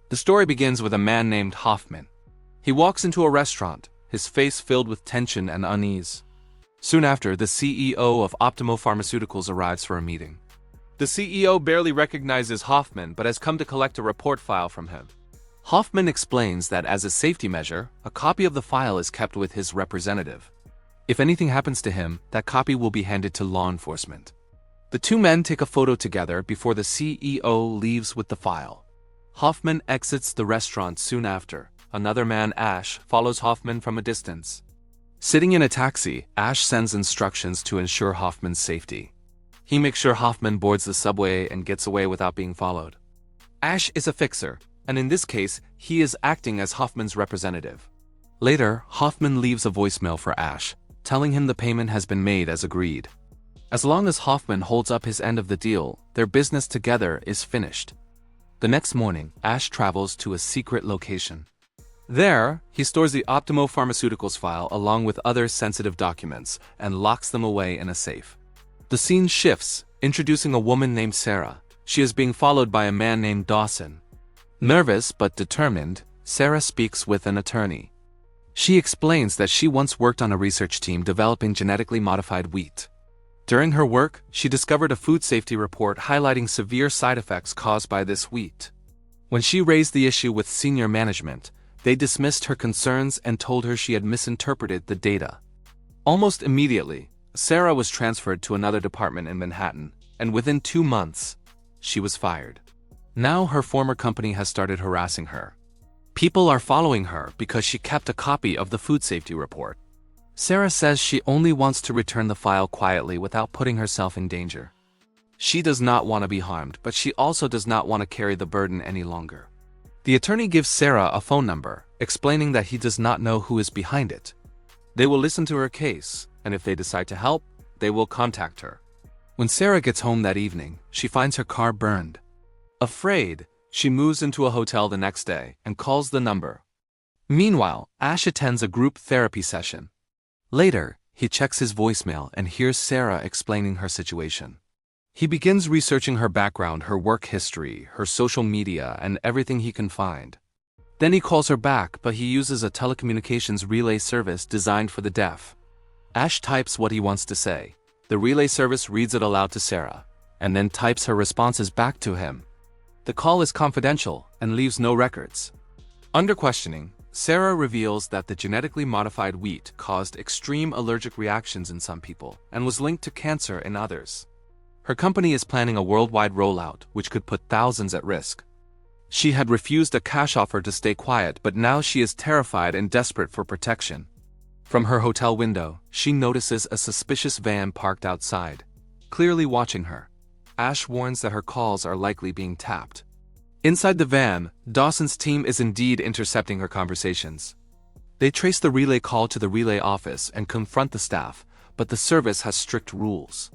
The story begins with a man named Hoffman. He walks into a restaurant, his face filled with tension and unease. Soon after, the CEO of Optimal Pharmaceuticals arrives for a meeting. The CEO barely recognizes Hoffman but has come to collect a report file from him. Hoffman explains that as a safety measure, a copy of the file is kept with his representative. If anything happens to him, that copy will be handed to law enforcement. The two men take a photo together before the CEO leaves with the file. Hoffman exits the restaurant soon after. Another man, Ash, follows Hoffman from a distance. Sitting in a taxi, Ash sends instructions to ensure Hoffman's safety. He makes sure Hoffman boards the subway and gets away without being followed. Ash is a fixer, and in this case, he is acting as Hoffman's representative. Later, Hoffman leaves a voicemail for Ash, telling him the payment has been made as agreed. As long as Hoffman holds up his end of the deal, their business together is finished. The next morning, Ash travels to a secret location. There, he stores the Optimal Pharmaceuticals file along with other sensitive documents and locks them away in a safe. The scene shifts, introducing a woman named Sarah. She is being followed by a man named Dawson. Nervous but determined, Sarah speaks with an attorney. She explains that she once worked on a research team developing genetically modified wheat. During her work, she discovered a food safety report highlighting severe side effects caused by this wheat. When she raised the issue with senior management, they dismissed her concerns and told her she had misinterpreted the data. Almost immediately, Sarah was transferred to another department in Manhattan, and within 2 months, she was fired. Now her former company has started harassing her. People are following her because she kept a copy of the food safety report. Sarah says she only wants to return the file quietly without putting herself in danger. She does not want to be harmed, but she also does not want to carry the burden any longer. The attorney gives Sarah a phone number, explaining that he does not know who is behind it. They will listen to her case, and if they decide to help, they will contact her. When Sarah gets home that evening, she finds her car burned. Afraid, she moves into a hotel the next day and calls the number. Meanwhile, Ash attends a group therapy session. Later, he checks his voicemail and hears Sarah explaining her situation. He begins researching her background, her work history, her social media, and everything he can find. Then he calls her back, but he uses a telecommunications relay service designed for the deaf. Ash types what he wants to say. The relay service reads it aloud to Sarah, and then types her responses back to him. The call is confidential and leaves no records. Under questioning, Sarah reveals that the genetically modified wheat caused extreme allergic reactions in some people and was linked to cancer in others. Her company is planning a worldwide rollout, which could put thousands at risk. She had refused a cash offer to stay quiet, but now she is terrified and desperate for protection. From her hotel window, she notices a suspicious van parked outside, clearly watching her. Ash warns that her calls are likely being tapped. Inside the van, Dawson's team is indeed intercepting her conversations. They trace the relay call to the relay office and confront the staff, but the service has strict rules.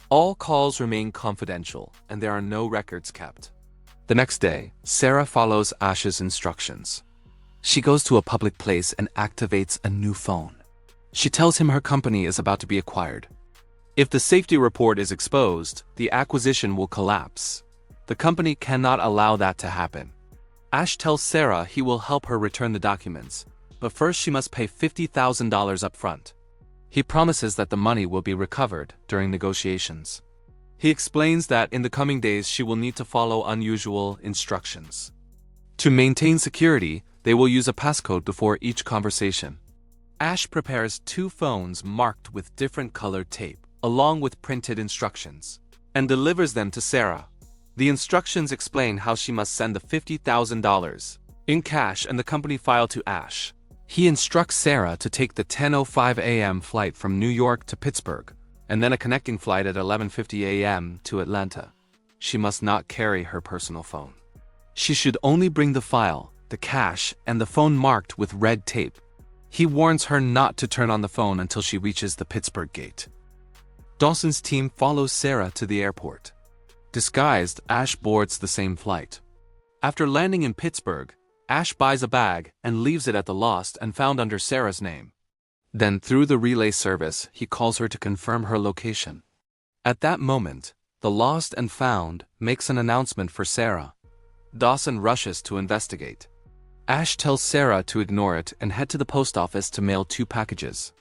All calls remain confidential, and there are no records kept. The next day, Sarah follows Ash's instructions. She goes to a public place and activates a new phone. She tells him her company is about to be acquired. If the safety report is exposed, the acquisition will collapse. The company cannot allow that to happen. Ash tells Sarah he will help her return the documents, but first she must pay $50,000 up front. He promises that the money will be recovered during negotiations. He explains that in the coming days she will need to follow unusual instructions. To maintain security, they will use a passcode before each conversation. Ash prepares 2 phones marked with different colored tape, along with printed instructions, and delivers them to Sarah. The instructions explain how she must send the $50,000 in cash and the company file to Ash. He instructs Sarah to take the 10:05 a.m. flight from New York to Pittsburgh, and then a connecting flight at 11:50 a.m. to Atlanta. She must not carry her personal phone. She should only bring the file, the cash, and the phone marked with red tape. He warns her not to turn on the phone until she reaches the Pittsburgh gate. Dawson's team follows Sarah to the airport. Disguised, Ash boards the same flight. After landing in Pittsburgh, Ash buys a bag and leaves it at the lost and found under Sarah's name. Then through the relay service, he calls her to confirm her location. At that moment, the lost and found makes an announcement for Sarah. Dawson rushes to investigate. Ash tells Sarah to ignore it and head to the post office to mail 2 packages.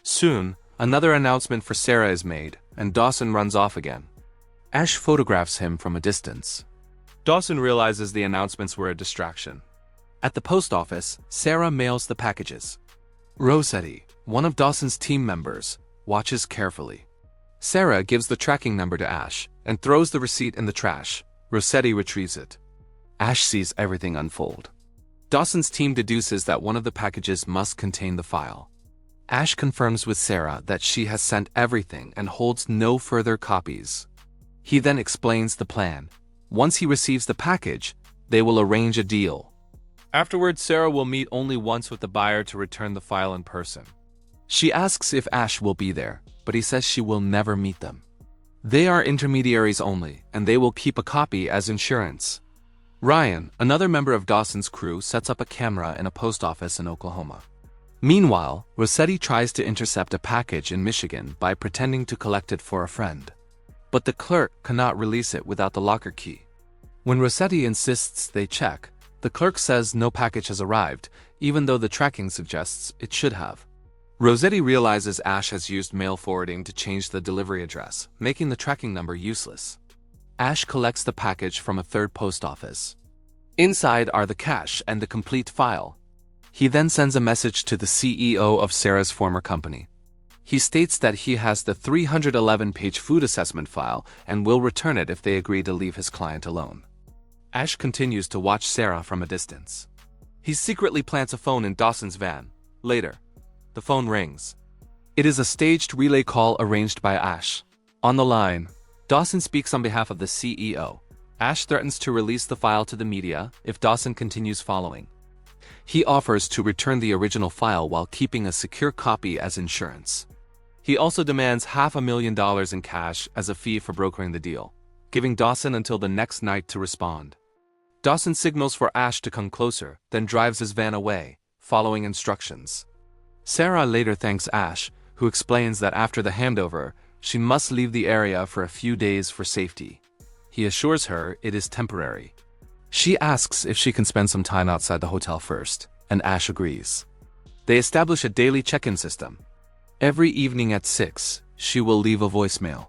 Soon, another announcement for Sarah is made, and Dawson runs off again. Ash photographs him from a distance. Dawson realizes the announcements were a distraction. At the post office, Sarah mails the packages. Rossetti, one of Dawson's team members, watches carefully. Sarah gives the tracking number to Ash and throws the receipt in the trash. Rossetti retrieves it. Ash sees everything unfold. Dawson's team deduces that one of the packages must contain the file. Ash confirms with Sarah that she has sent everything and holds no further copies. He then explains the plan. Once he receives the package, they will arrange a deal. Afterwards, Sarah will meet only once with the buyer to return the file in person. She asks if Ash will be there, but he says she will never meet them. They are intermediaries only, and they will keep a copy as insurance. Ryan, another member of Dawson's crew, sets up a camera in a post office in Oklahoma. Meanwhile, Rossetti tries to intercept a package in Michigan by pretending to collect it for a friend. But the clerk cannot release it without the locker key. When Rossetti insists they check, the clerk says no package has arrived, even though the tracking suggests it should have. Rossetti realizes Ash has used mail forwarding to change the delivery address, making the tracking number useless. Ash collects the package from a third post office. Inside are the cash and the complete file. He then sends a message to the CEO of Sarah's former company. He states that he has the 311-page food assessment file and will return it if they agree to leave his client alone. Ash continues to watch Sarah from a distance. He secretly plants a phone in Dawson's van. Later, the phone rings. It is a staged relay call arranged by Ash. On the line, Dawson speaks on behalf of the CEO. Ash threatens to release the file to the media if Dawson continues following. He offers to return the original file while keeping a secure copy as insurance. He also demands $500,000 in cash as a fee for brokering the deal, giving Dawson until the next night to respond. Dawson signals for Ash to come closer, then drives his van away, following instructions. Sarah later thanks Ash, who explains that after the handover, she must leave the area for a few days for safety. He assures her it is temporary. She asks if she can spend some time outside the hotel first, and Ash agrees. They establish a daily check-in system. Every evening at 6, she will leave a voicemail.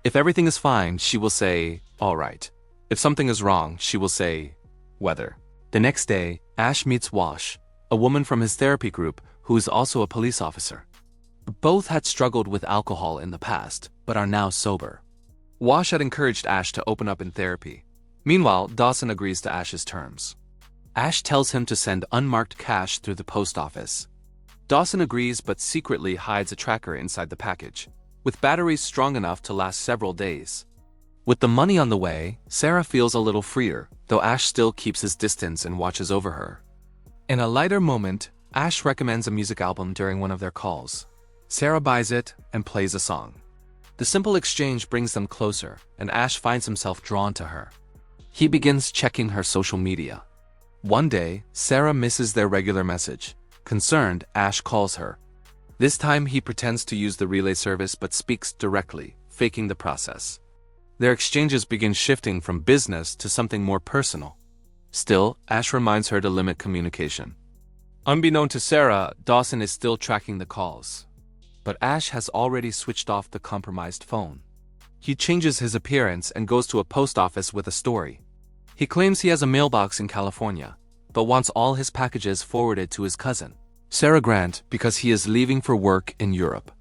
If everything is fine, she will say, "All right." If something is wrong, she will say, "Weather." The next day, Ash meets Wash, a woman from his therapy group who is also a police officer. Both had struggled with alcohol in the past, but are now sober. Wash had encouraged Ash to open up in therapy. Meanwhile, Dawson agrees to Ash's terms. Ash tells him to send unmarked cash through the post office. Dawson agrees but secretly hides a tracker inside the package, with batteries strong enough to last several days. With the money on the way, Sarah feels a little freer, though Ash still keeps his distance and watches over her. In a lighter moment, Ash recommends a music album during one of their calls. Sarah buys it and plays a song. The simple exchange brings them closer, and Ash finds himself drawn to her. He begins checking her social media. One day, Sarah misses their regular message. Concerned, Ash calls her. This time he pretends to use the relay service but speaks directly, faking the process. Their exchanges begin shifting from business to something more personal. Still, Ash reminds her to limit communication. Unbeknown to Sarah, Dawson is still tracking the calls. But Ash has already switched off the compromised phone. He changes his appearance and goes to a post office with a story. He claims he has a mailbox in California, but wants all his packages forwarded to his cousin, Sarah Grant, because he is leaving for work in Europe.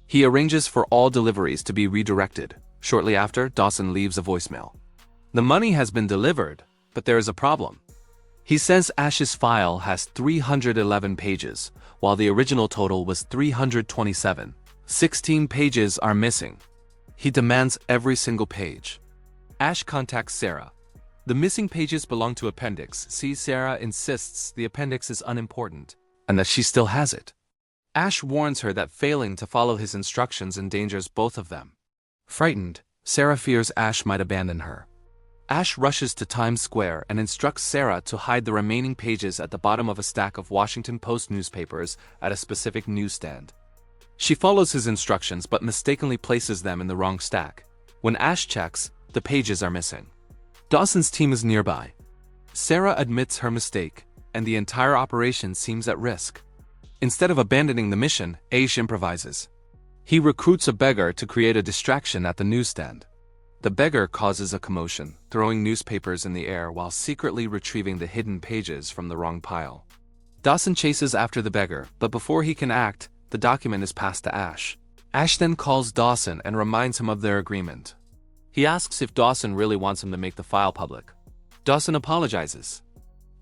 He arranges for all deliveries to be redirected. Shortly after, Dawson leaves a voicemail. The money has been delivered, but there is a problem. He says Ash's file has 311 pages, while the original total was 327. 16 pages are missing. He demands every single page. Ash contacts Sarah. The missing pages belong to Appendix C. Sarah insists the appendix is unimportant, and that she still has it. Ash warns her that failing to follow his instructions endangers both of them. Frightened, Sarah fears Ash might abandon her. Ash rushes to Times Square and instructs Sarah to hide the remaining pages at the bottom of a stack of Washington Post newspapers at a specific newsstand. She follows his instructions but mistakenly places them in the wrong stack. When Ash checks, the pages are missing. Dawson's team is nearby. Sarah admits her mistake, and the entire operation seems at risk. Instead of abandoning the mission, Ash improvises. He recruits a beggar to create a distraction at the newsstand. The beggar causes a commotion, throwing newspapers in the air while secretly retrieving the hidden pages from the wrong pile. Dawson chases after the beggar, but before he can act, the document is passed to Ash. Ash then calls Dawson and reminds him of their agreement. He asks if Dawson really wants him to make the file public. Dawson apologizes.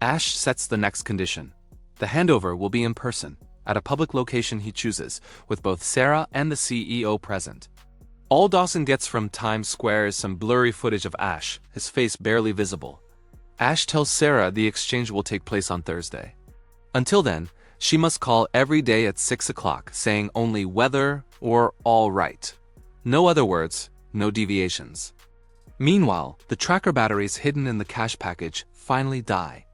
Ash sets the next condition. The handover will be in person, at a public location he chooses, with both Sarah and the CEO present. All Dawson gets from Times Square is some blurry footage of Ash, his face barely visible. Ash tells Sarah the exchange will take place on Thursday. Until then, she must call every day at 6 o'clock, saying only "weather" or "all right." No other words, no deviations. Meanwhile, the tracker batteries hidden in the cash package finally die.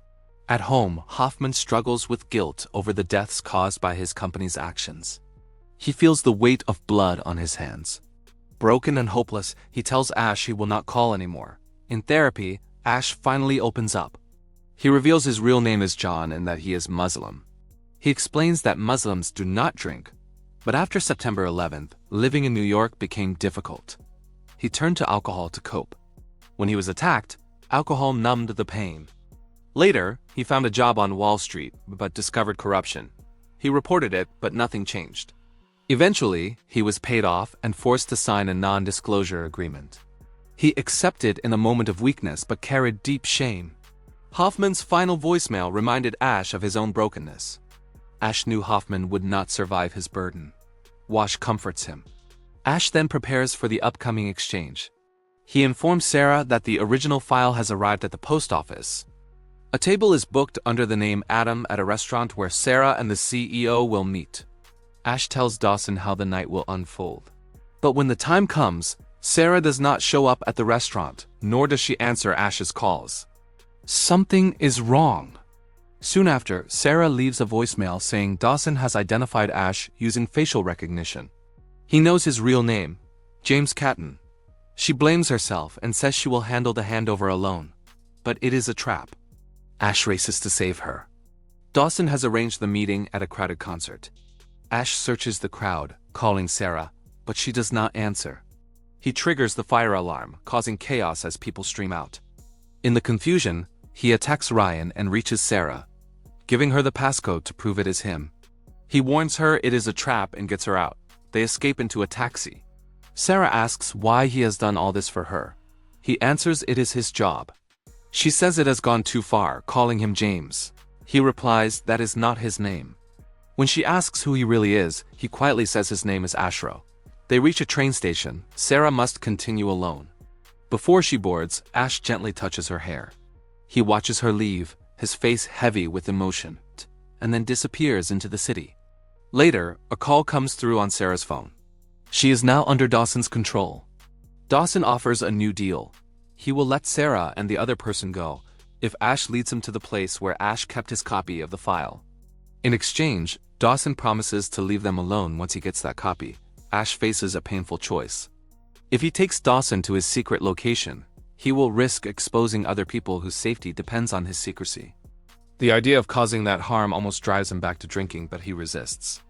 At home, Hoffman struggles with guilt over the deaths caused by his company's actions. He feels the weight of blood on his hands. Broken and hopeless, he tells Ash he will not call anymore. In therapy, Ash finally opens up. He reveals his real name is John and that he is Muslim. He explains that Muslims do not drink, but after September 11th, living in New York became difficult. He turned to alcohol to cope. When he was attacked, alcohol numbed the pain. Later, he found a job on Wall Street, but discovered corruption. He reported it, but nothing changed. Eventually, he was paid off and forced to sign a non-disclosure agreement. He accepted in a moment of weakness, but carried deep shame. Hoffman's final voicemail reminded Ash of his own brokenness. Ash knew Hoffman would not survive his burden. Wash comforts him. Ash then prepares for the upcoming exchange. He informs Sarah that the original file has arrived at the post office. A table is booked under the name Adam at a restaurant where Sarah and the CEO will meet. Ash tells Dawson how the night will unfold. But when the time comes, Sarah does not show up at the restaurant, nor does she answer Ash's calls. Something is wrong. Soon after, Sarah leaves a voicemail saying Dawson has identified Ash using facial recognition. He knows his real name, James Catton. She blames herself and says she will handle the handover alone. But it is a trap. Ash races to save her. Dawson has arranged the meeting at a crowded concert. Ash searches the crowd, calling Sarah, but she does not answer. He triggers the fire alarm, causing chaos as people stream out. In the confusion, he attacks Ryan and reaches Sarah, giving her the passcode to prove it is him. He warns her it is a trap and gets her out. They escape into a taxi. Sarah asks why he has done all this for her. He answers it is his job. She says it has gone too far, calling him James. He replies that is not his name. When she asks who he really is, he quietly says his name is Ashro. They reach a train station. Sarah must continue alone. Before she boards, Ash gently touches her hair. He watches her leave, his face heavy with emotion, and then disappears into the city. Later, a call comes through on Sarah's phone. She is now under Dawson's control. Dawson offers a new deal. He will let Sarah and the other person go if Ash leads him to the place where Ash kept his copy of the file. In exchange, Dawson promises to leave them alone once he gets that copy. Ash faces a painful choice. If he takes Dawson to his secret location, he will risk exposing other people whose safety depends on his secrecy. The idea of causing that harm almost drives him back to drinking, but he resists.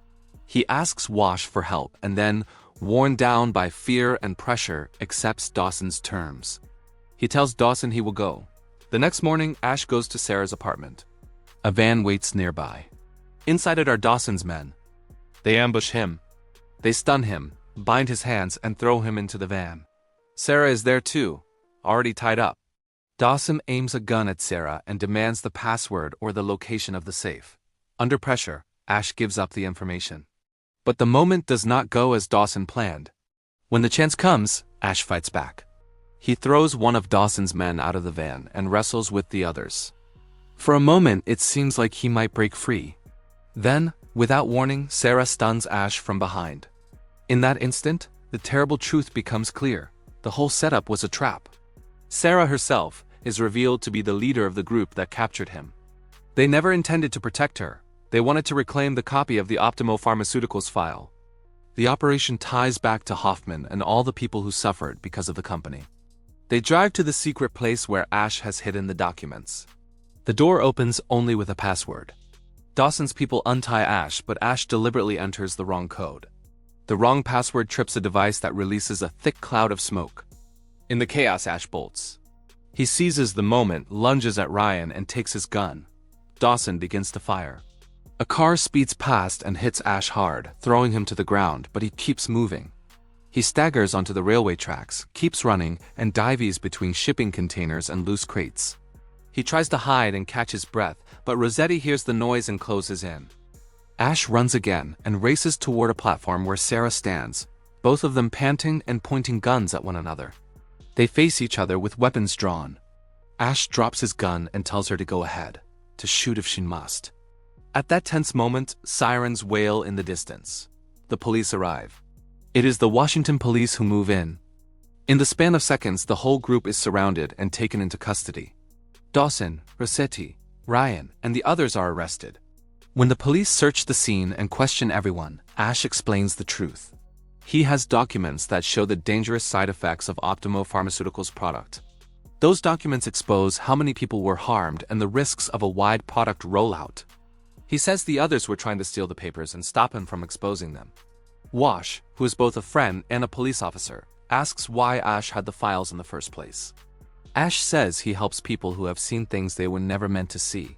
He asks Wash for help and then, worn down by fear and pressure, accepts Dawson's terms. He tells Dawson he will go. The next morning, Ash goes to Sarah's apartment. A van waits nearby. Inside it are Dawson's men. They ambush him. They stun him, bind his hands, and throw him into the van. Sarah is there too, already tied up. Dawson aims a gun at Sarah and demands the password or the location of the safe. Under pressure, Ash gives up the information. But the moment does not go as Dawson planned. When the chance comes, Ash fights back. He throws one of Dawson's men out of the van and wrestles with the others. For a moment, it seems like he might break free. Then, without warning, Sarah stuns Ash from behind. In that instant, the terrible truth becomes clear. The whole setup was a trap. Sarah herself is revealed to be the leader of the group that captured him. They never intended to protect her. They wanted to reclaim the copy of the Optimo Pharmaceuticals file. The operation ties back to Hoffman and all the people who suffered because of the company. They drive to the secret place where Ash has hidden the documents. The door opens only with a password. Dawson's people untie Ash, but Ash deliberately enters the wrong code. The wrong password trips a device that releases a thick cloud of smoke. In the chaos, Ash bolts. He seizes the moment, lunges at Ryan, and takes his gun. Dawson begins to fire. A car speeds past and hits Ash hard, throwing him to the ground, but he keeps moving. He staggers onto the railway tracks, keeps running, and dives between shipping containers and loose crates. He tries to hide and catch his breath, but Rossetti hears the noise and closes in. Ash runs again and races toward a platform where Sarah stands, both of them panting and pointing guns at one another. They face each other with weapons drawn. Ash drops his gun and tells her to go ahead, to shoot if she must. At that tense moment, sirens wail in the distance. The police arrive. It is the Washington police who move in. In the span of seconds, the whole group is surrounded and taken into custody. Dawson, Rossetti, Ryan, and the others are arrested. When the police search the scene and question everyone, Ash explains the truth. He has documents that show the dangerous side effects of Optimo Pharmaceuticals' product. Those documents expose how many people were harmed and the risks of a wide product rollout. He says the others were trying to steal the papers and stop him from exposing them. Wash, who is both a friend and a police officer, asks why Ash had the files in the first place. Ash says he helps people who have seen things they were never meant to see.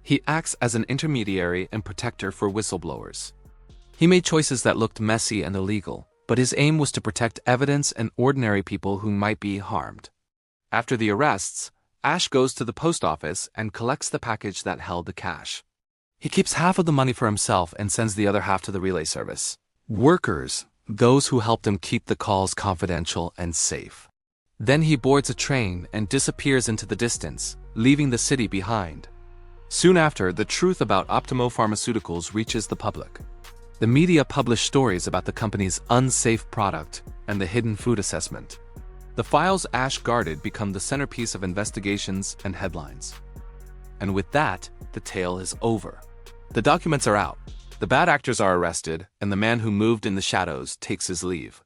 He acts as an intermediary and protector for whistleblowers. He made choices that looked messy and illegal, but his aim was to protect evidence and ordinary people who might be harmed. After the arrests, Ash goes to the post office and collects the package that held the cash. He keeps half of the money for himself and sends the other half to the relay service. Workers, those who helped him keep the calls confidential and safe. Then he boards a train and disappears into the distance, leaving the city behind. Soon after, the truth about Optimo Pharmaceuticals reaches the public. The media publish stories about the company's unsafe product and the hidden food assessment. The files Ash guarded become the centerpiece of investigations and headlines. And with that, the tale is over. The documents are out, the bad actors are arrested, and the man who moved in the shadows takes his leave.